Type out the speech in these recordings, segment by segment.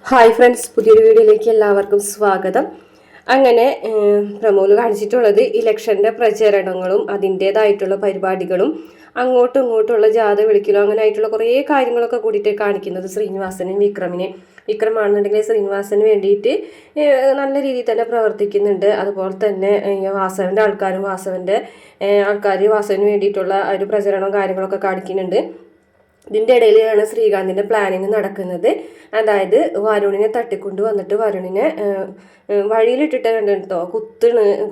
Hi friends, പുതിയൊരു വീഡിയോയിലേക്ക് എല്ലാവർക്കും സ്വാഗതം. അങ്ങനെ പ്രമോല് കാണിച്ചിട്ടുള്ളത് ഇലക്ഷൻ്റെ പ്രചരണങ്ങളും അതിൻ്റേതായിട്ടുള്ള പരിപാടികളും അങ്ങോട്ടും ഇങ്ങോട്ടുള്ള ജാഥ വിളിക്കലും അങ്ങനെ ആയിട്ടുള്ള കുറേ കാര്യങ്ങളൊക്കെ കൂടിയിട്ട് കാണിക്കുന്നത് ശ്രീനിവാസനും വിക്രമാണെന്നുണ്ടെങ്കിൽ ശ്രീനിവാസന് വേണ്ടിയിട്ട് നല്ല രീതിയിൽ തന്നെ പ്രവർത്തിക്കുന്നുണ്ട്. അതുപോലെ തന്നെ വാസവൻ്റെ ആൾക്കാരും വാസവന് വേണ്ടിയിട്ടുള്ള ഒരു പ്രചരണവും കാര്യങ്ങളൊക്കെ കാണിക്കുന്നുണ്ട്. ഇതിൻ്റെ ഇടയിലാണ് ശ്രീകാന്തിൻ്റെ പ്ലാനിങ് നടക്കുന്നത്. അതായത് വരുണിനെ തട്ടിക്കൊണ്ട് വന്നിട്ട് വരുണിനെ വഴിയിലിട്ടിട്ട് കണ്ടിട്ടോ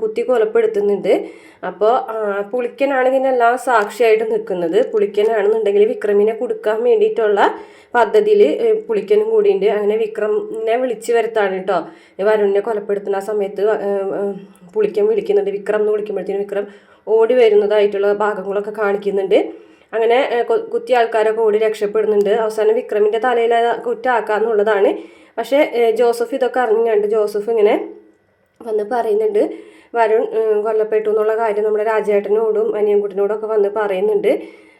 കുത്തി കൊലപ്പെടുത്തുന്നുണ്ട്. അപ്പോൾ പുളിക്കനാണ് ഇതിനെല്ലാം സാക്ഷിയായിട്ട് നിൽക്കുന്നത്. പുളിക്കനാണെന്നുണ്ടെങ്കിൽ വിക്രമിനെ കൊടുക്കാൻ വേണ്ടിയിട്ടുള്ള പദ്ധതിയിൽ പുളിക്കനും കൂടിയുണ്ട്. അങ്ങനെ വിക്രമിനെ വിളിച്ചു വരുത്താണ് കേട്ടോ. വരുണിനെ കൊലപ്പെടുത്തുന്ന സമയത്ത് പുളിക്കൻ വിളിക്കുന്നുണ്ട്. വിക്രം എന്ന് വിളിക്കുമ്പോഴത്തേനും വിക്രം ഓടി വരുന്നതായിട്ടുള്ള ഭാഗങ്ങളൊക്കെ കാണിക്കുന്നുണ്ട്. അങ്ങനെ കുത്തിയ ആൾക്കാരൊക്കെ ഓടി രക്ഷപ്പെടുന്നുണ്ട്. അവസാനം വിക്രമിൻ്റെ തലയിൽ കുറ്റാക്കാന്നുള്ളതാണ്. പക്ഷേ ജോസഫ് ഇതൊക്കെ അറിഞ്ഞുകൊണ്ട് ജോസഫ് ഇങ്ങനെ വന്ന് പറയുന്നുണ്ട് വരുൺ കൊല്ലപ്പെട്ടു എന്നുള്ള കാര്യം നമ്മുടെ രാജേട്ടനോടും അനിയൻകുട്ടനോടും ഒക്കെ വന്ന് പറയുന്നുണ്ട്.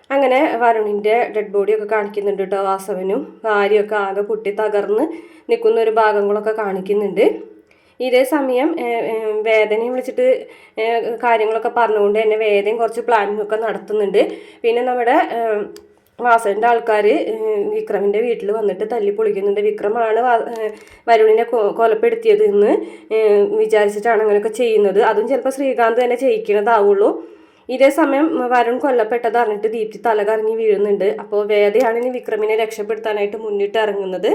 അങ്ങനെ വരുണിൻ്റെ ഡെഡ് ബോഡിയൊക്കെ കാണിക്കുന്നുണ്ട് കേട്ടോ. വാസവനും ഭാര്യയൊക്കെ ആകെ പൊട്ടി തകർന്ന് നിൽക്കുന്ന ഒരു ഭാഗങ്ങളൊക്കെ കാണിക്കുന്നുണ്ട്. ഇതേ സമയം വേദനയും വിളിച്ചിട്ട് കാര്യങ്ങളൊക്കെ പറഞ്ഞുകൊണ്ട് തന്നെ വേദനയും കുറച്ച് പ്ലാനിങ് ഒക്കെ നടത്തുന്നുണ്ട്. പിന്നെ നമ്മുടെ വാസവൻ്റെ ആൾക്കാർ വിക്രമിൻ്റെ വീട്ടിൽ വന്നിട്ട് തല്ലി പൊളിക്കുന്നുണ്ട്. വിക്രമാണ് വരുണിനെ കൊലപ്പെടുത്തിയത് എന്ന് വിചാരിച്ചിട്ടാണ് അങ്ങനെയൊക്കെ ചെയ്യുന്നത്. അതും ചിലപ്പോൾ ശ്രീകാന്ത് തന്നെ ചെയ്യിക്കുന്നതാവുള്ളൂ. ഇതേ സമയം വരുൺ കൊല്ലപ്പെട്ടത് അറിഞ്ഞിട്ട് ദീപ്തി തല കറങ്ങി വീഴുന്നുണ്ട്. അപ്പോൾ വേദയാണ് ഇനി വിക്രമിനെ രക്ഷപ്പെടുത്താനായിട്ട് മുന്നിട്ട് ഇറങ്ങുന്നത്.